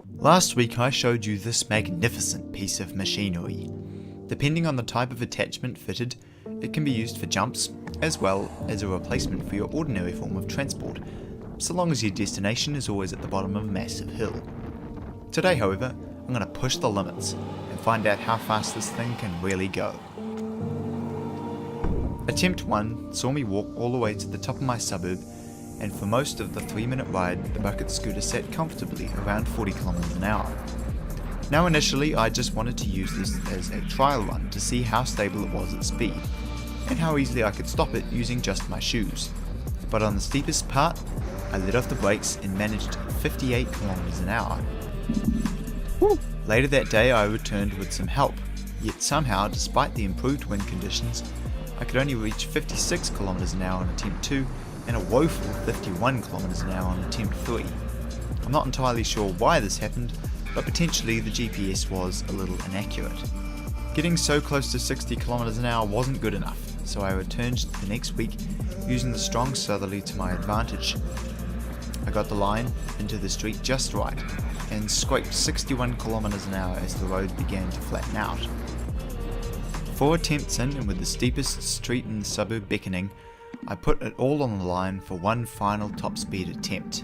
Last week I showed you this magnificent piece of machinery. Depending on the type of attachment fitted, it can be used for jumps, as well as a replacement for your ordinary form of transport, so long as your destination is always at the bottom of a massive hill. Today, however, I'm going to push the limits and find out how fast this thing can really go. Attempt 1 saw me walk all the way to the top of my suburb, and for most of the 3-minute ride the bucket scooter sat comfortably around 40 km an hour. Now initially I just wanted to use this as a trial run to see how stable it was at speed, and how easily I could stop it using just my shoes. But on the steepest part, I let off the brakes and managed 58 km an hour. Woo! Later that day I returned with some help, yet somehow, despite the improved wind conditions, I could only reach 56 km an hour on attempt 2 and a woeful 51 km an hour on attempt 3. I'm not entirely sure why this happened, but potentially the GPS was a little inaccurate. Getting so close to 60 km an hour wasn't good enough, so I returned the next week using the strong southerly to my advantage. I got the line into the street just right, and scraped 61 km an hour as the road began to flatten out. 4 attempts in, and with the steepest street in the suburb beckoning, I put it all on the line for one final top speed attempt.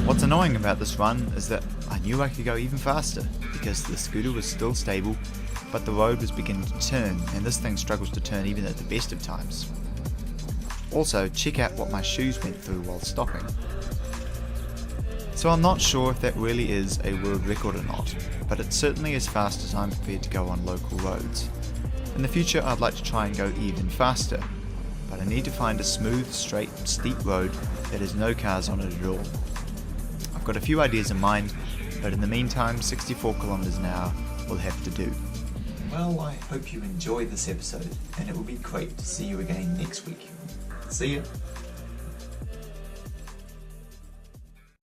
What's annoying about this run is that I knew I could go even faster because the scooter was still stable, but the road was beginning to turn, and this thing struggles to turn even at the best of times. Also, check out what my shoes went through while stopping. So I'm not sure if that really is a world record or not, but it's certainly as fast as I'm prepared to go on local roads. In the future I'd like to try and go even faster, but I need to find a smooth, straight, steep road that has no cars on it at all. I've got a few ideas in mind, but in the meantime 64 km an hour will have to do. Well, I hope you enjoyed this episode, and it will be great to see you again next week. See ya!